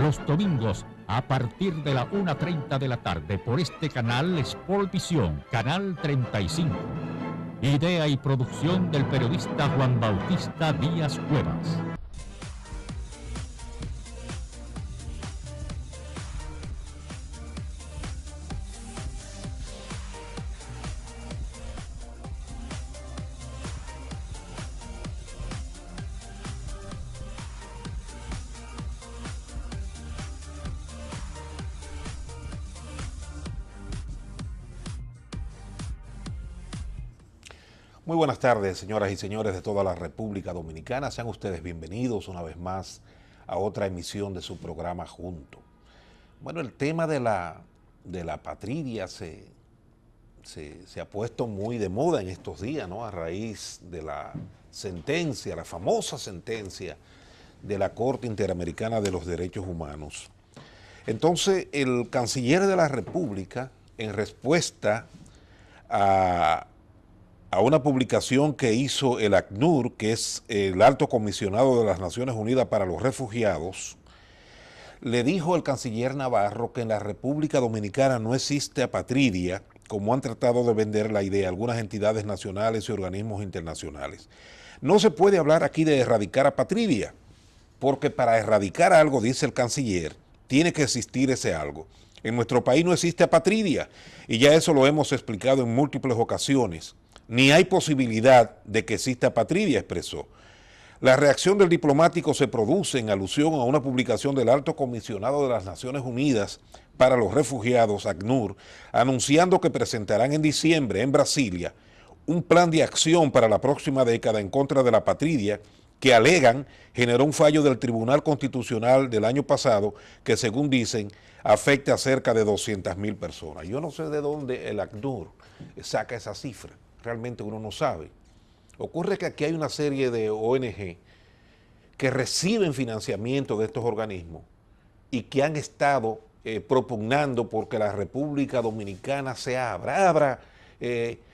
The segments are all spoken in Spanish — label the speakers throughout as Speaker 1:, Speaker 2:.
Speaker 1: los domingos a partir de la 1:30 de la tarde por este canal Sportvisión, canal 35. Idea y producción del periodista Juan Bautista Díaz Cuevas.
Speaker 2: Muy buenas tardes, señoras y señores de toda la República Dominicana. Sean ustedes bienvenidos una vez más a otra emisión de su programa Junto. Bueno, el tema de la patria se ha puesto muy de moda en estos días, ¿no? A raíz de la sentencia, la famosa sentencia de la Corte Interamericana de los Derechos Humanos. Entonces, el canciller de la República, en respuesta a una publicación que hizo el ACNUR, que es el Alto Comisionado de las Naciones Unidas para los Refugiados, le dijo el canciller Navarro que en la República Dominicana no existe apatridia, como han tratado de vender la idea algunas entidades nacionales y organismos internacionales. No se puede hablar aquí de erradicar apatridia, porque para erradicar algo, dice el canciller, tiene que existir ese algo. En nuestro país no existe apatridia, y ya eso lo hemos explicado en múltiples ocasiones. Ni hay posibilidad de que exista apatridia, expresó. La reacción del diplomático se produce en alusión a una publicación del Alto Comisionado de las Naciones Unidas para los Refugiados, ACNUR, anunciando que presentarán en diciembre en Brasilia un plan de acción para la próxima década en contra de la apatridia que alegan generó un fallo del Tribunal Constitucional del año pasado que, según dicen, afecta a cerca de 200,000 personas. Yo no sé de dónde el ACNUR saca esa cifra. Realmente uno no sabe. Ocurre que aquí hay una serie de ONG que reciben financiamiento de estos organismos y que han estado propugnando porque la República Dominicana se abra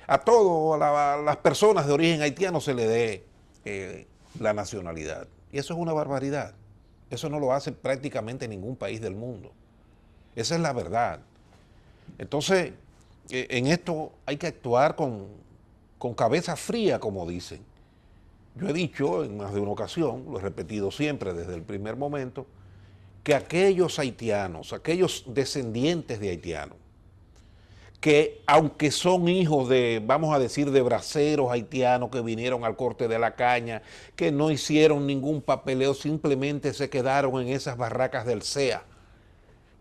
Speaker 2: a todas las personas de origen haitiano se le dé la nacionalidad. Y eso es una barbaridad. Eso no lo hace prácticamente ningún país del mundo. Esa es la verdad. Entonces, en esto hay que actuar con cabeza fría, como dicen. Yo he dicho en más de una ocasión, lo he repetido siempre desde el primer momento, que aquellos haitianos, aquellos descendientes de haitianos, que aunque son hijos de, vamos a decir, de braceros haitianos que vinieron al corte de la caña, que no hicieron ningún papeleo, simplemente se quedaron en esas barracas del CEA,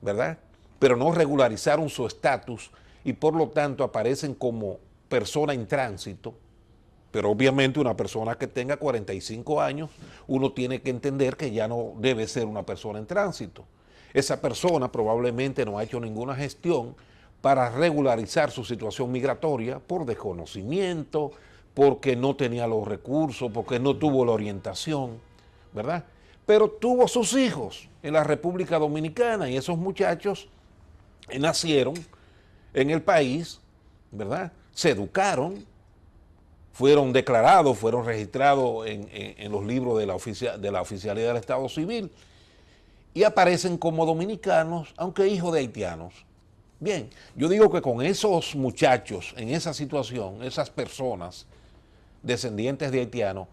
Speaker 2: ¿verdad? Pero no regularizaron su estatus y por lo tanto aparecen como persona en tránsito, pero obviamente una persona que tenga 45 años, uno tiene que entender que ya no debe ser una persona en tránsito. Esa persona probablemente no ha hecho ninguna gestión para regularizar su situación migratoria por desconocimiento, porque no tenía los recursos, porque no tuvo la orientación, ¿verdad? Pero tuvo sus hijos en la República Dominicana y esos muchachos nacieron en el país, ¿verdad? Se educaron, fueron declarados, fueron registrados en los libros de la Oficialidad del Estado Civil y aparecen como dominicanos, aunque hijos de haitianos. Bien, yo digo que con esos muchachos, en esa situación, esas personas descendientes de haitianos,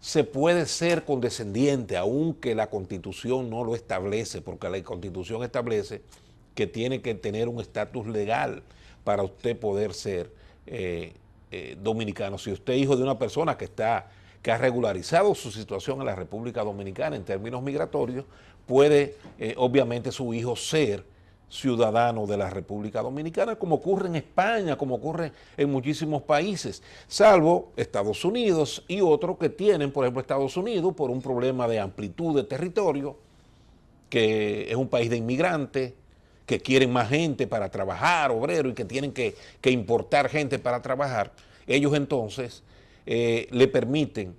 Speaker 2: se puede ser condescendiente, aunque la Constitución no lo establece, porque la Constitución establece que tiene que tener un estatus legal para usted poder ser dominicano. Si usted es hijo de una persona que ha regularizado su situación en la República Dominicana en términos migratorios, puede obviamente su hijo ser ciudadano de la República Dominicana, como ocurre en España, como ocurre en muchísimos países, salvo Estados Unidos y otros que tienen, por ejemplo, Estados Unidos, por un problema de amplitud de territorio, que es un país de inmigrantes, que quieren más gente para trabajar, obreros, y que tienen que importar gente para trabajar, ellos entonces le permiten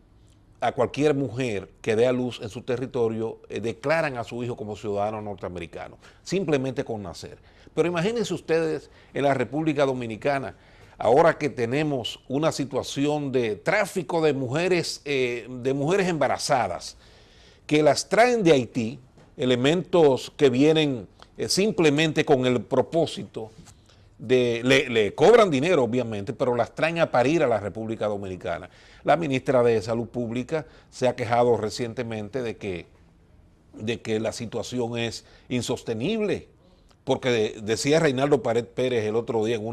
Speaker 2: a cualquier mujer que dé a luz en su territorio, declaran a su hijo como ciudadano norteamericano, simplemente con nacer. Pero imagínense ustedes en la República Dominicana, ahora que tenemos una situación de tráfico de mujeres embarazadas, que las traen de Haití, elementos que vienen simplemente con el propósito de, le cobran dinero obviamente, pero las traen a parir a la República Dominicana. La ministra de Salud Pública se ha quejado recientemente de que la situación es insostenible, porque decía Reinaldo Pared Pérez el otro día en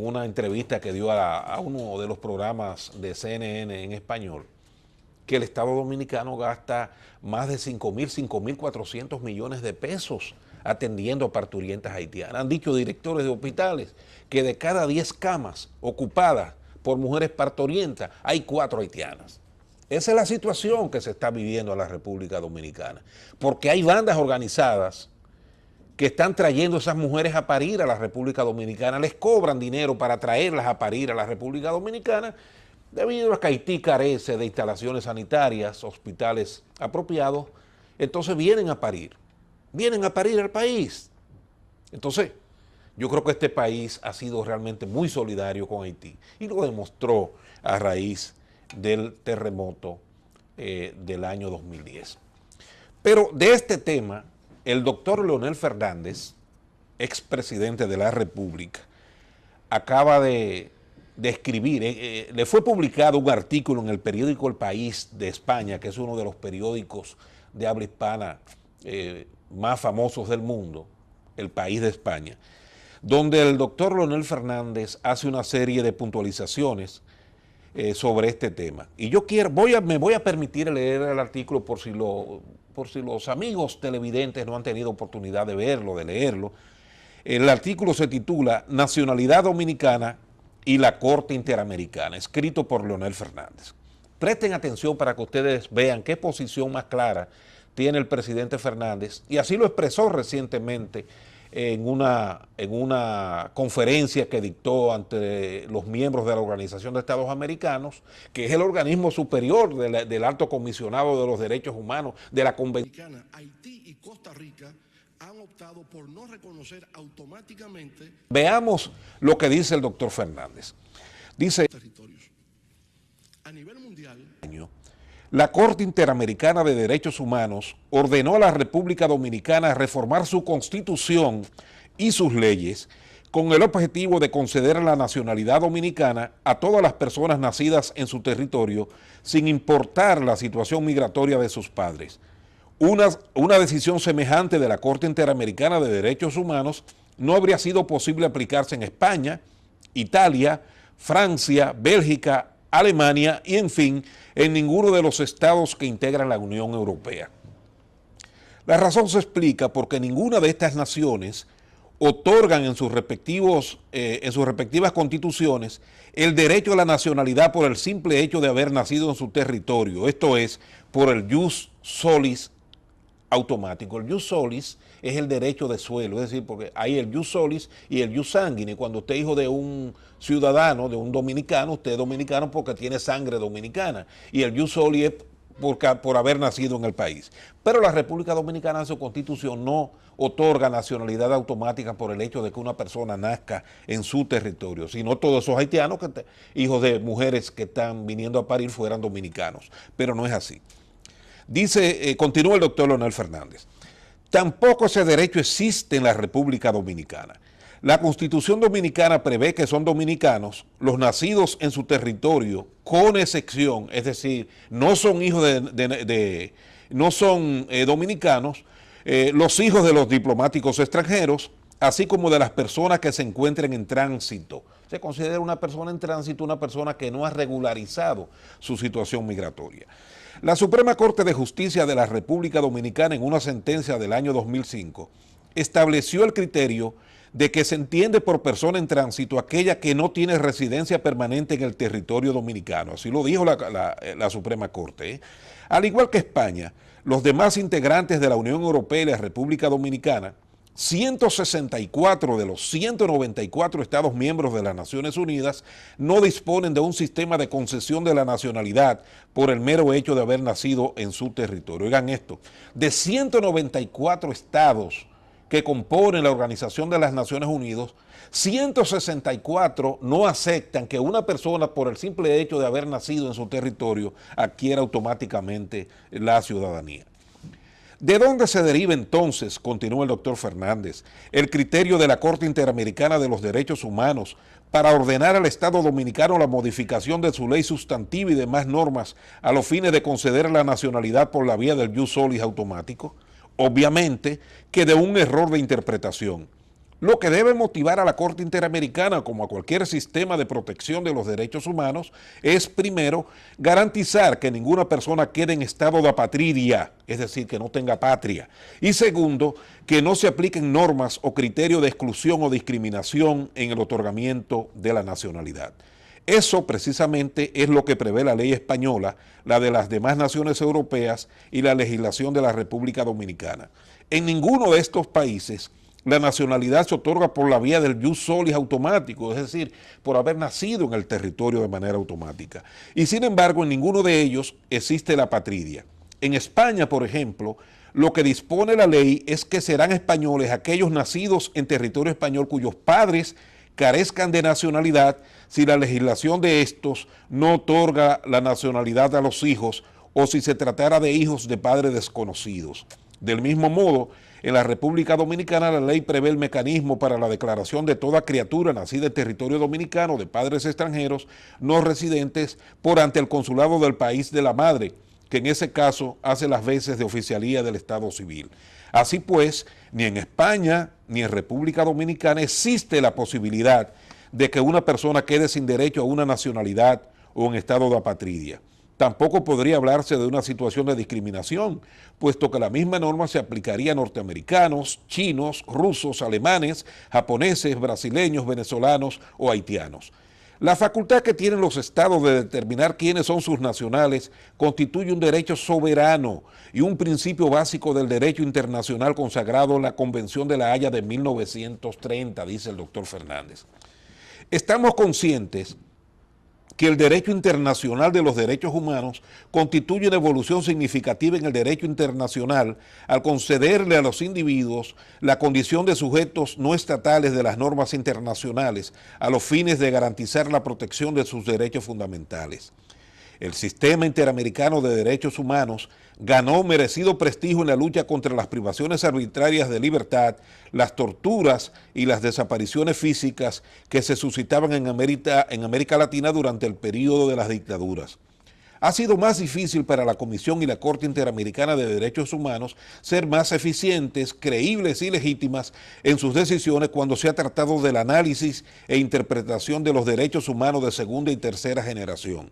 Speaker 2: una entrevista que dio a uno de los programas de CNN en español, que el Estado Dominicano gasta más de 5.400 millones de pesos atendiendo a parturientas haitianas. Han dicho directores de hospitales que de cada 10 camas ocupadas por mujeres parturientas, hay 4 haitianas. Esa es la situación que se está viviendo en la República Dominicana, porque hay bandas organizadas que están trayendo a esas mujeres a parir a la República Dominicana, les cobran dinero para traerlas a parir a la República Dominicana, debido a que Haití carece de instalaciones sanitarias, hospitales apropiados, entonces vienen a parir al país. Entonces, yo creo que este país ha sido realmente muy solidario con Haití y lo demostró a raíz del terremoto del año 2010. Pero de este tema, el doctor Leonel Fernández, expresidente de la República, acaba de escribir, le fue publicado un artículo en el periódico El País de España, que es uno de los periódicos de habla hispana más famosos del mundo, El País de España, donde el doctor Leonel Fernández hace una serie de puntualizaciones sobre este tema. Y yo me voy a permitir leer el artículo por si los amigos televidentes no han tenido oportunidad de verlo, de leerlo. El artículo se titula Nacionalidad Dominicana y la Corte Interamericana, escrito por Leonel Fernández. Presten atención para que ustedes vean qué posición más clara tiene el presidente Fernández, y así lo expresó recientemente en una conferencia que dictó ante los miembros de la Organización de Estados Americanos, que es el organismo superior del Alto Comisionado de los Derechos Humanos de la Convención.
Speaker 3: Haití y Costa Rica han optado por no reconocer automáticamente.
Speaker 2: Veamos lo que dice el doctor Fernández. Dice,
Speaker 3: Territorios. A nivel mundial,
Speaker 2: la Corte Interamericana de Derechos Humanos ordenó a la República Dominicana reformar su constitución y sus leyes con el objetivo de conceder la nacionalidad dominicana a todas las personas nacidas en su territorio sin importar la situación migratoria de sus padres. Una decisión semejante de la Corte Interamericana de Derechos Humanos no habría sido posible aplicarse en España, Italia, Francia, Bélgica, Alemania y, en fin, en ninguno de los estados que integran la Unión Europea. La razón se explica porque ninguna de estas naciones otorgan en sus respectivas constituciones el derecho a la nacionalidad por el simple hecho de haber nacido en su territorio, esto es, por el jus solis automático. El jus solis es el derecho de suelo, es decir, porque hay el jus solis y el jus sanguinis. Cuando usted es hijo de un ciudadano, de un dominicano, usted es dominicano porque tiene sangre dominicana, y el jus solis es por haber nacido en el país. Pero la República Dominicana en su constitución no otorga nacionalidad automática por el hecho de que una persona nazca en su territorio, sino todos esos haitianos, hijos de mujeres que están viniendo a parir, fueran dominicanos, pero no es así. Dice, continúa el doctor Leonel Fernández, tampoco ese derecho existe en la República Dominicana. La Constitución Dominicana prevé que son dominicanos los nacidos en su territorio, con excepción, es decir, no son hijos no son dominicanos, los hijos de los diplomáticos extranjeros, así como de las personas que se encuentren en tránsito. Se considera una persona en tránsito una persona que no ha regularizado su situación migratoria. La Suprema Corte de Justicia de la República Dominicana, en una sentencia del año 2005, estableció el criterio de que se entiende por persona en tránsito aquella que no tiene residencia permanente en el territorio dominicano. Así lo dijo la Suprema Corte. Al igual que España, los demás integrantes de la Unión Europea y la República Dominicana, 164 de los 194 Estados miembros de las Naciones Unidas no disponen de un sistema de concesión de la nacionalidad por el mero hecho de haber nacido en su territorio. Oigan esto, de 194 estados que componen la Organización de las Naciones Unidas, 164 no aceptan que una persona por el simple hecho de haber nacido en su territorio adquiera automáticamente la ciudadanía. ¿De dónde se deriva entonces, continúa el doctor Fernández, el criterio de la Corte Interamericana de los Derechos Humanos para ordenar al Estado Dominicano la modificación de su ley sustantiva y demás normas a los fines de conceder la nacionalidad por la vía del jus solis automático? Obviamente que de un error de interpretación. Lo que debe motivar a la Corte Interamericana, como a cualquier sistema de protección de los derechos humanos, es primero garantizar que ninguna persona quede en estado de apatridia, es decir, que no tenga patria. Y segundo, que no se apliquen normas o criterios de exclusión o discriminación en el otorgamiento de la nacionalidad. Eso precisamente es lo que prevé la ley española, la de las demás naciones europeas y la legislación de la República Dominicana. En ninguno de estos países la nacionalidad se otorga por la vía del jus solis automático, es decir, por haber nacido en el territorio de manera automática. Y sin embargo, en ninguno de ellos existe la patridia. En España, por ejemplo, lo que dispone la ley es que serán españoles aquellos nacidos en territorio español cuyos padres carezcan de nacionalidad si la legislación de estos no otorga la nacionalidad a los hijos o si se tratara de hijos de padres desconocidos. Del mismo modo, en la República Dominicana la ley prevé el mecanismo para la declaración de toda criatura nacida en territorio dominicano de padres extranjeros no residentes por ante el consulado del país de la madre, que en ese caso hace las veces de oficialía del Estado civil. Así pues, ni en España ni en República Dominicana existe la posibilidad de que una persona quede sin derecho a una nacionalidad o en estado de apatridia. Tampoco podría hablarse de una situación de discriminación, puesto que la misma norma se aplicaría a norteamericanos, chinos, rusos, alemanes, japoneses, brasileños, venezolanos o haitianos. La facultad que tienen los estados de determinar quiénes son sus nacionales constituye un derecho soberano y un principio básico del derecho internacional consagrado en la Convención de La Haya de 1930, dice el doctor Fernández. Estamos conscientes que el derecho internacional de los derechos humanos constituye una evolución significativa en el derecho internacional al concederle a los individuos la condición de sujetos no estatales de las normas internacionales a los fines de garantizar la protección de sus derechos fundamentales. El sistema interamericano de derechos humanos ganó merecido prestigio en la lucha contra las privaciones arbitrarias de libertad, las torturas y las desapariciones físicas que se suscitaban en América Latina durante el periodo de las dictaduras. Ha sido más difícil para la Comisión y la Corte Interamericana de Derechos Humanos ser más eficientes, creíbles y legítimas en sus decisiones cuando se ha tratado del análisis e interpretación de los derechos humanos de segunda y tercera generación.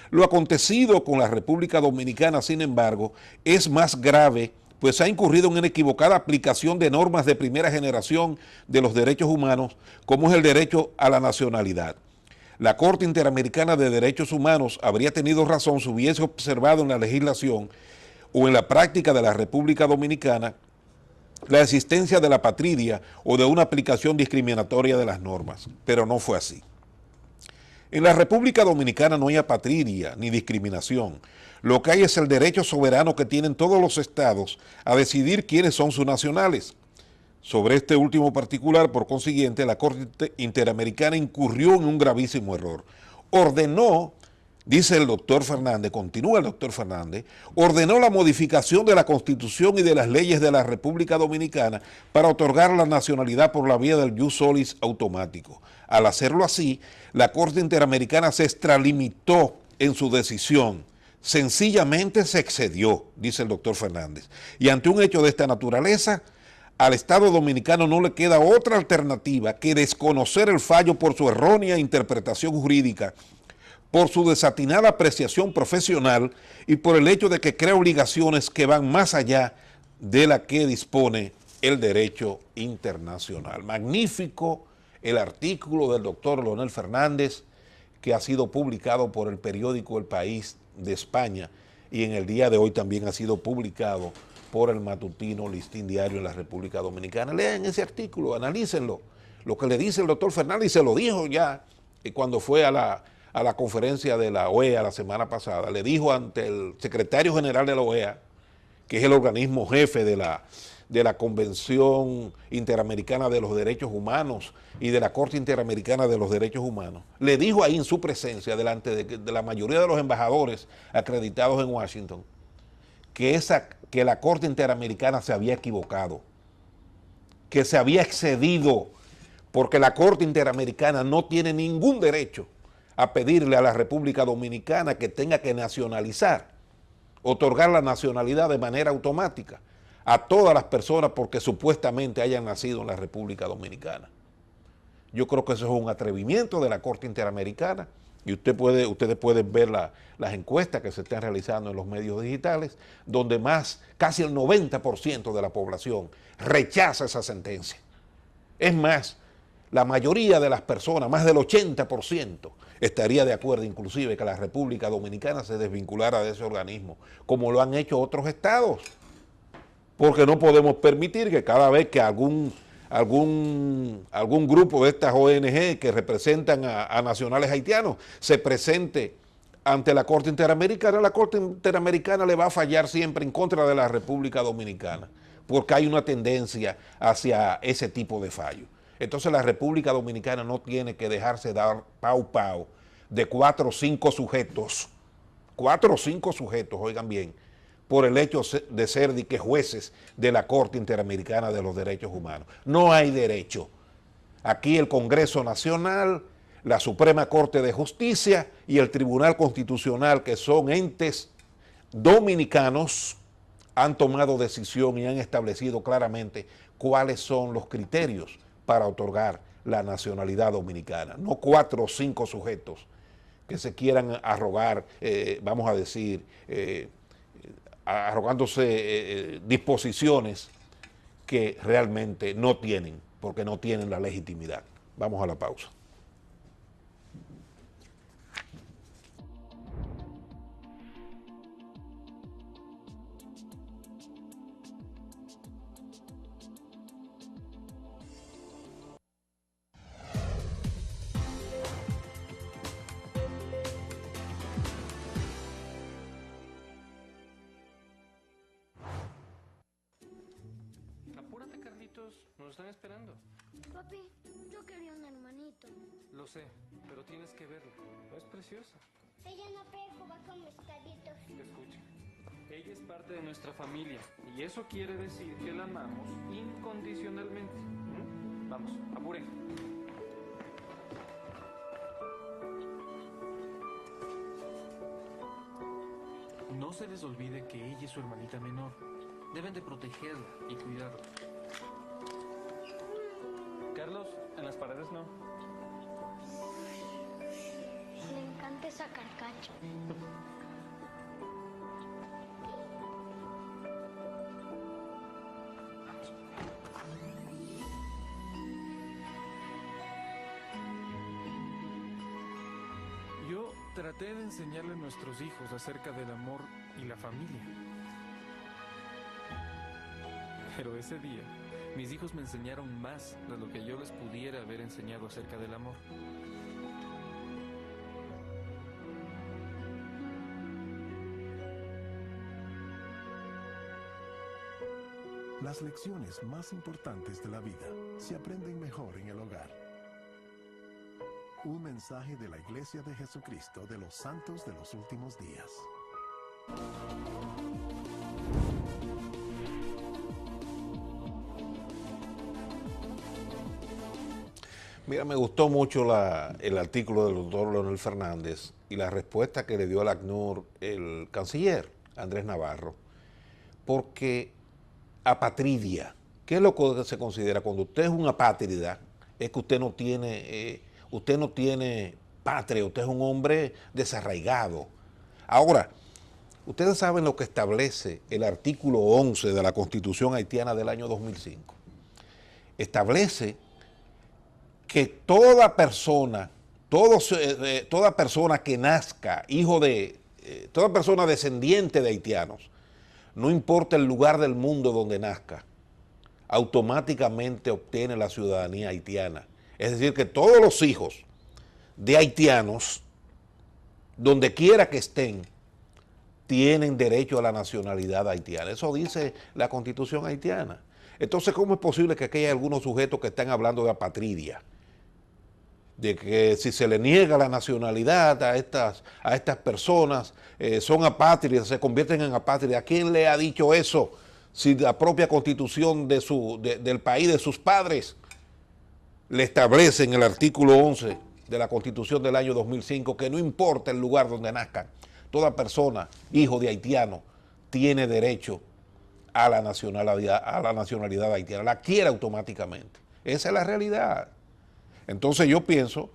Speaker 2: Lo acontecido con la República Dominicana, sin embargo, es más grave, pues ha incurrido en una equivocada aplicación de normas de primera generación de los derechos humanos, como es el derecho a la nacionalidad. La Corte Interamericana de Derechos Humanos habría tenido razón si hubiese observado en la legislación o en la práctica de la República Dominicana la existencia de la patridia o de una aplicación discriminatoria de las normas, pero no fue así. En la República Dominicana no hay apatridia ni discriminación. Lo que hay es el derecho soberano que tienen todos los estados a decidir quiénes son sus nacionales. Sobre este último particular, por consiguiente, la Corte Interamericana incurrió en un gravísimo error. Ordenó, dice el doctor Fernández, continúa el doctor Fernández, ordenó la modificación de la Constitución y de las leyes de la República Dominicana para otorgar la nacionalidad por la vía del jus solis automático. Al hacerlo así, la Corte Interamericana se extralimitó en su decisión. Sencillamente se excedió, dice el doctor Fernández. Y ante un hecho de esta naturaleza, al Estado Dominicano no le queda otra alternativa que desconocer el fallo por su errónea interpretación jurídica, por su desatinada apreciación profesional y por el hecho de que crea obligaciones que van más allá de la que dispone el derecho internacional. Magnífico el artículo del doctor Leonel Fernández, que ha sido publicado por el periódico El País de España y en el día de hoy también ha sido publicado por el matutino Listín Diario en la República Dominicana. Lean ese artículo, analícenlo, lo que le dice el doctor Fernández, y se lo dijo ya cuando fue a la conferencia de la OEA la semana pasada. Le dijo ante el secretario general de la OEA, que es el organismo jefe de la Convención Interamericana de los Derechos Humanos y de la Corte Interamericana de los Derechos Humanos, le dijo ahí en su presencia, delante de la mayoría de los embajadores acreditados en Washington, que la Corte Interamericana se había equivocado, que se había excedido, porque la Corte Interamericana no tiene ningún derecho a pedirle a la República Dominicana que tenga que nacionalizar, otorgar la nacionalidad de manera automática a todas las personas porque supuestamente hayan nacido en la República Dominicana. Yo creo que eso es un atrevimiento de la Corte Interamericana y ustedes pueden ver las encuestas que se están realizando en los medios digitales, donde casi el 90% de la población rechaza esa sentencia. Es más, la mayoría de las personas, más del 80%, estaría de acuerdo inclusive que la República Dominicana se desvinculara de ese organismo, como lo han hecho otros estados. Porque no podemos permitir que cada vez que algún grupo de estas ONG que representan a nacionales haitianos se presente ante la Corte Interamericana, la Corte Interamericana le va a fallar siempre en contra de la República Dominicana, porque hay una tendencia hacia ese tipo de fallo. Entonces la República Dominicana no tiene que dejarse dar pau de 4 o 5 sujetos, oigan bien, por el hecho de ser jueces de la Corte Interamericana de los Derechos Humanos. No hay derecho. Aquí el Congreso Nacional, la Suprema Corte de Justicia y el Tribunal Constitucional, que son entes dominicanos, han tomado decisión y han establecido claramente cuáles son los criterios para otorgar la nacionalidad dominicana. No 4 o 5 sujetos que se quieran arrogar, vamos a decir, arrogándose disposiciones que realmente no tienen, porque no tienen la legitimidad. Vamos a la pausa.
Speaker 4: Apúrate, Carlitos, nos están esperando.
Speaker 5: Papi, yo quería un hermanito.
Speaker 4: Lo sé, pero tienes que verla. ¿No es preciosa?
Speaker 5: Ella no puede jugar con mis carritos.
Speaker 4: Escucha, ella es parte de nuestra familia y eso quiere decir que la amamos incondicionalmente. Vamos, apuren. No se les olvide que ella es su hermanita menor. Deben de protegerla y cuidarla. Carlos, en las paredes no.
Speaker 5: Me encanta esa carcacha.
Speaker 4: Yo traté de enseñarle a nuestros hijos acerca del amor y la familia. Pero ese día, mis hijos me enseñaron más de lo que yo les pudiera haber enseñado acerca del amor.
Speaker 6: Las lecciones más importantes de la vida se aprenden mejor en el hogar. Un mensaje de la Iglesia de Jesucristo de los Santos de los Últimos Días.
Speaker 2: Mira, me gustó mucho el artículo del doctor Leonel Fernández y la respuesta que le dio al ACNUR el canciller Andrés Navarro, porque apatridia, ¿qué es lo que se considera? Cuando usted es una apátrida, es que usted no tiene patria, usted es un hombre desarraigado. Ahora, ustedes saben lo que establece el artículo 11 de la Constitución haitiana del año 2005. Establece que toda persona que nazca, toda persona descendiente de haitianos, no importa el lugar del mundo donde nazca, automáticamente obtiene la ciudadanía haitiana. Es decir, que todos los hijos de haitianos, donde quiera que estén, tienen derecho a la nacionalidad haitiana. Eso dice la Constitución haitiana. Entonces, ¿cómo es posible que aquí haya algunos sujetos que están hablando de apatridia? de que si se le niega la nacionalidad a estas personas, son apátridas, se convierten en apátridas. ¿Quién le ha dicho eso? Si la propia constitución del país de sus padres le establece en el artículo 11 de la constitución del año 2005 que no importa el lugar donde nazcan, toda persona, hijo de haitiano, tiene derecho a la nacionalidad haitiana, la adquiere automáticamente. Esa es la realidad. Entonces yo pienso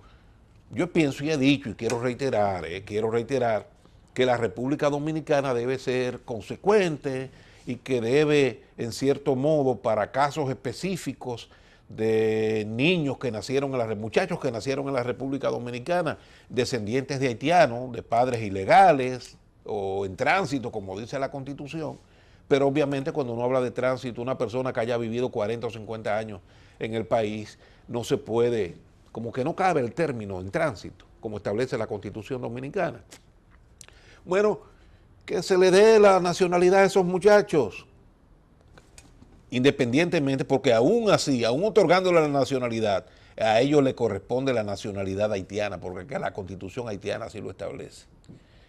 Speaker 2: y he dicho y quiero reiterar que la República Dominicana debe ser consecuente y que debe, en cierto modo, para casos específicos de niños que nacieron muchachos que nacieron en la República Dominicana, descendientes de haitianos, de padres ilegales o en tránsito, como dice la Constitución, pero obviamente cuando uno habla de tránsito, una persona que haya vivido 40 o 50 años en el país, no se puede, como que no cabe el término en tránsito, como establece la Constitución Dominicana. Bueno, que se le dé la nacionalidad a esos muchachos, independientemente, porque aún así, aún otorgándole la nacionalidad, a ellos le corresponde la nacionalidad haitiana, porque la Constitución haitiana así lo establece.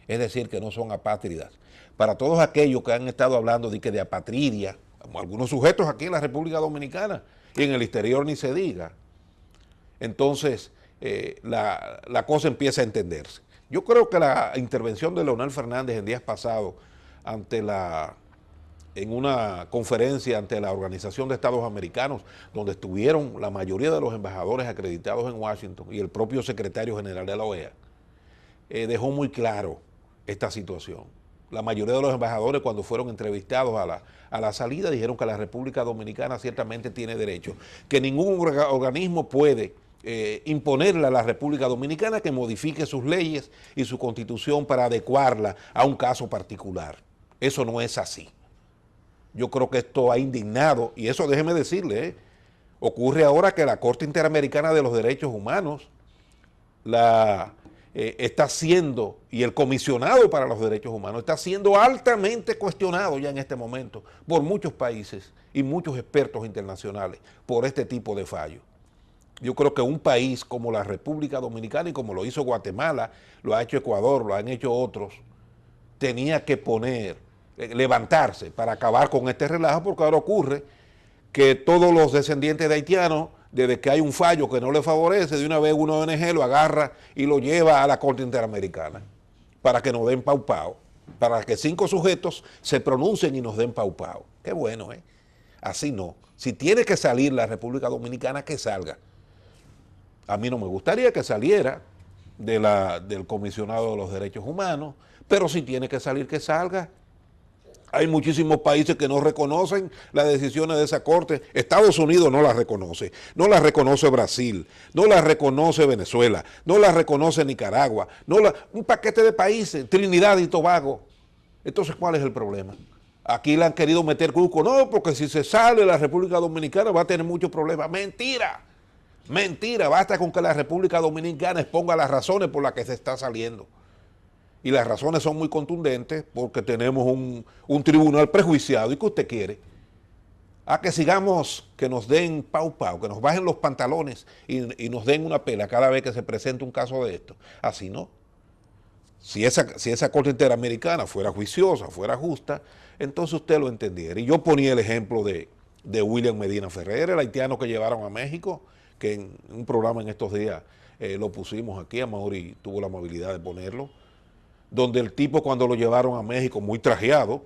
Speaker 2: Es decir, que no son apátridas. Para todos aquellos que han estado hablando de apatridia, algunos sujetos aquí en la República Dominicana y en el exterior ni se diga, entonces la cosa empieza a entenderse. Yo creo que la intervención de Leonel Fernández en días pasados en una conferencia ante la Organización de Estados Americanos, donde estuvieron la mayoría de los embajadores acreditados en Washington y el propio secretario general de la OEA, dejó muy claro esta situación. La mayoría de los embajadores, cuando fueron entrevistados a la salida, dijeron que la República Dominicana ciertamente tiene derecho, que ningún organismo puede imponerle a la República Dominicana que modifique sus leyes y su constitución para adecuarla a un caso particular. Eso no es así. Yo creo que esto ha indignado, y eso déjeme decirle, ocurre ahora que la Corte Interamericana de los Derechos Humanos está siendo, y el comisionado para los derechos humanos está siendo altamente cuestionado ya en este momento por muchos países y muchos expertos internacionales por este tipo de fallos. Yo creo que un país como la República Dominicana, y como lo hizo Guatemala, lo ha hecho Ecuador, lo han hecho otros, tenía que levantarse para acabar con este relajo, porque ahora ocurre que todos los descendientes de haitianos, desde que hay un fallo que no le favorece, de una vez una ONG lo agarra y lo lleva a la Corte Interamericana para que nos den paupao, para que 5 sujetos se pronuncien y nos den paupao. Qué bueno, ¿eh? Así no. Si tiene que salir la República Dominicana, que salga. A mí no me gustaría que saliera del comisionado de los derechos humanos, pero si tiene que salir, que salga. Hay muchísimos países que no reconocen las decisiones de esa corte. Estados Unidos no las reconoce. No las reconoce Brasil. No las reconoce Venezuela. No las reconoce Nicaragua. Un paquete de países, Trinidad y Tobago. Entonces, ¿cuál es el problema? Aquí le han querido meter cuco. No, porque si se sale la República Dominicana va a tener muchos problemas. ¡Mentira! Mentira. Basta con que la República Dominicana exponga las razones por las que se está saliendo. Y las razones son muy contundentes porque tenemos un tribunal prejuiciado. ¿Y qué usted quiere? A que sigamos, que nos den pau, que nos bajen los pantalones y nos den una pela cada vez que se presente un caso de esto. Así no. Si esa Corte Interamericana fuera juiciosa, fuera justa, entonces usted lo entendiera. Y yo ponía el ejemplo de William Medina Ferrer, el haitiano que llevaron a México, que en un programa en estos días lo pusimos aquí, Amaury tuvo la amabilidad de ponerlo, donde el tipo, cuando lo llevaron a México muy trajeado,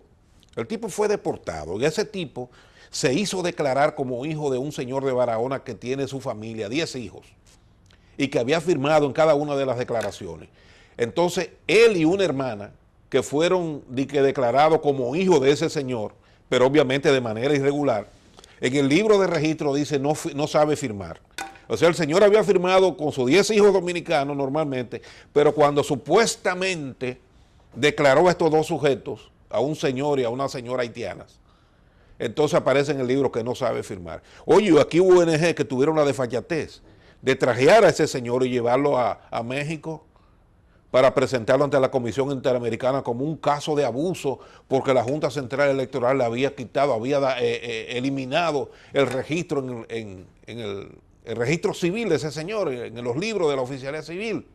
Speaker 2: el tipo fue deportado y ese tipo se hizo declarar como hijo de un señor de Barahona que tiene su familia, 10 hijos, y que había firmado en cada una de las declaraciones. Entonces, él y una hermana que fueron declarados como hijos de ese señor, pero obviamente de manera irregular, en el libro de registro dice no sabe firmar. O sea, el señor había firmado con sus 10 hijos dominicanos normalmente, pero cuando supuestamente declaró a estos 2 sujetos, a un señor y a una señora haitianas, entonces aparece en el libro que no sabe firmar. Oye, aquí hubo ONG que tuvieron la desfachatez de trajear a ese señor y llevarlo a México para presentarlo ante la Comisión Interamericana como un caso de abuso, porque la Junta Central Electoral le había quitado, había eliminado el registro en registro civil de ese señor, en los libros de la oficialía civil,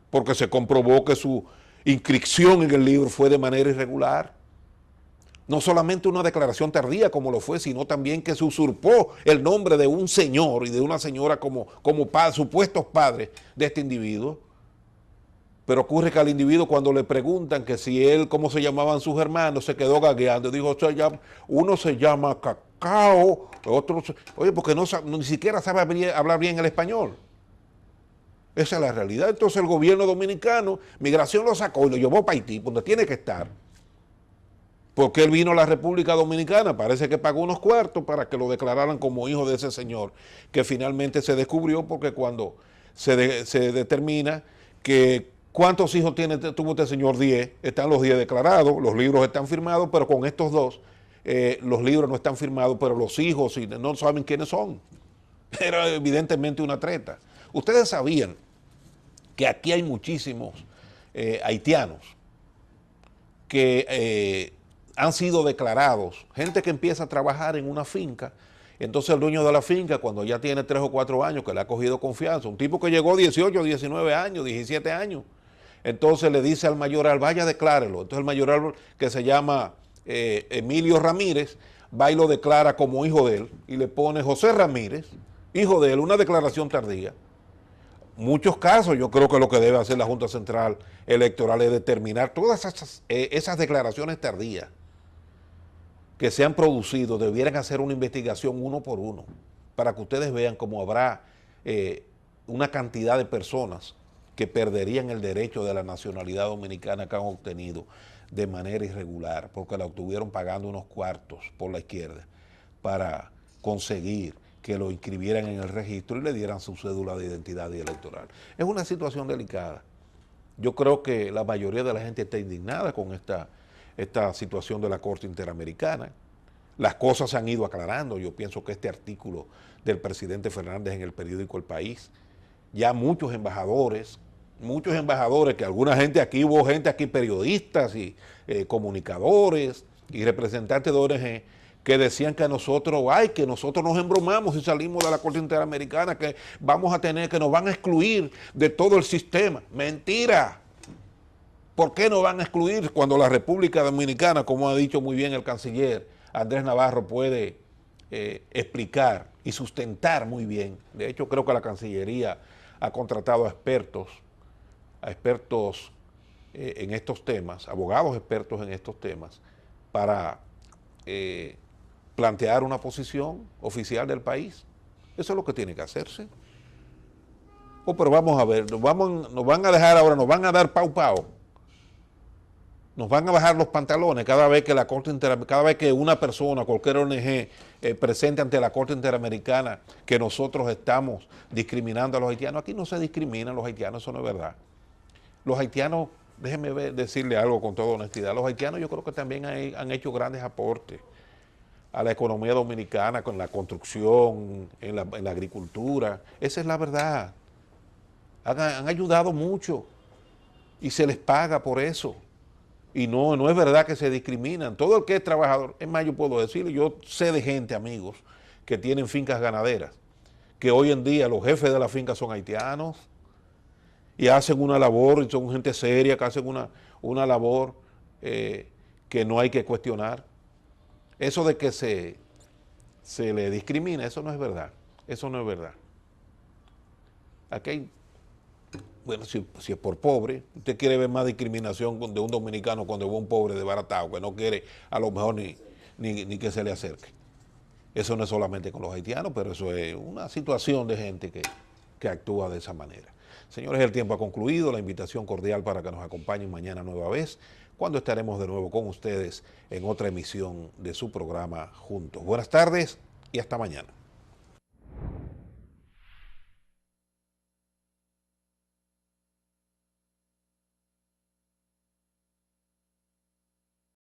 Speaker 2: porque se comprobó que su inscripción en el libro fue de manera irregular. No solamente una declaración tardía como lo fue, sino también que se usurpó el nombre de un señor y de una señora como supuestos padres de este individuo. Pero ocurre que al individuo, cuando le preguntan que si él, cómo se llamaban sus hermanos, se quedó gagueando. Dijo, uno se llama Cacao, otro, oye, porque ni siquiera sabe hablar bien el español. Esa es la realidad. Entonces el gobierno dominicano, migración lo sacó y lo llevó para Haití, donde tiene que estar. Porque él vino a la República Dominicana, parece que pagó unos cuartos para que lo declararan como hijo de ese señor, que finalmente se descubrió porque cuando se determina que cuántos hijos tuvo este señor, 10, están los 10 declarados, los libros están firmados, pero con estos dos, los libros no están firmados, pero los hijos no saben quiénes son. Era evidentemente una treta. Ustedes sabían que aquí hay muchísimos haitianos que han sido declarados, gente que empieza a trabajar en una finca, entonces el dueño de la finca, cuando ya tiene 3 o 4 años, que le ha cogido confianza, un tipo que llegó 18, 19 años, 17 años, entonces le dice al mayoral, vaya, declárelo. Entonces el mayoral, que se llama Emilio Ramírez, va y lo declara como hijo de él, y le pone José Ramírez, hijo de él, una declaración tardía. Muchos casos, yo creo que lo que debe hacer la Junta Central Electoral es determinar todas esas declaraciones tardías que se han producido, debieran hacer una investigación uno por uno, para que ustedes vean cómo habrá una cantidad de personas que perderían el derecho de la nacionalidad dominicana que han obtenido de manera irregular, porque la obtuvieron pagando unos cuartos por la izquierda para conseguir que lo inscribieran en el registro y le dieran su cédula de identidad y electoral. Es una situación delicada. Yo creo que la mayoría de la gente está indignada con esta situación de la Corte Interamericana. Las cosas se han ido aclarando. Yo pienso que este artículo del presidente Fernández en el periódico El País, ya muchos embajadores, que alguna gente aquí, hubo gente aquí, periodistas y comunicadores y representantes de ONG, que decían que nosotros nos embromamos y salimos de la Corte Interamericana, que nos van a excluir de todo el sistema. Mentira. ¿Por qué nos van a excluir cuando la República Dominicana, como ha dicho muy bien el canciller Andrés Navarro, puede explicar y sustentar muy bien? De hecho, creo que la Cancillería ha contratado a expertos en estos temas, abogados expertos en estos temas, para plantear una posición oficial del país. Eso es lo que tiene que hacerse. Pero vamos a ver, nos van a dejar ahora, nos van a dar pau. Nos van a bajar los pantalones cada vez que cada vez que una persona, cualquier ONG, presente ante la Corte Interamericana que nosotros estamos discriminando a los haitianos. Aquí no se discriminan los haitianos, eso no es verdad. Los haitianos, déjenme decirle algo con toda honestidad, los haitianos yo creo que también han hecho grandes aportes a la economía dominicana, con la construcción, en la agricultura. Esa es la verdad. Han ayudado mucho y se les paga por eso. Y no es verdad que se discriminan. Todo el que es trabajador, es más, yo puedo decirle, yo sé de gente, amigos, que tienen fincas ganaderas, que hoy en día los jefes de la finca son haitianos y hacen una labor, y son gente seria, que hacen una labor que no hay que cuestionar. Eso de que se le discrimina, eso no es verdad. Eso no es verdad. Aquí hay, bueno, si es por pobre, usted quiere ver más discriminación de un dominicano cuando ve un pobre desbaratado, que no quiere a lo mejor ni que se le acerque. Eso no es solamente con los haitianos, pero eso es una situación de gente que actúa de esa manera. Señores, el tiempo ha concluido. La invitación cordial para que nos acompañen mañana nueva vez, cuando estaremos de nuevo con ustedes en otra emisión de su programa Juntos. Buenas tardes y hasta mañana.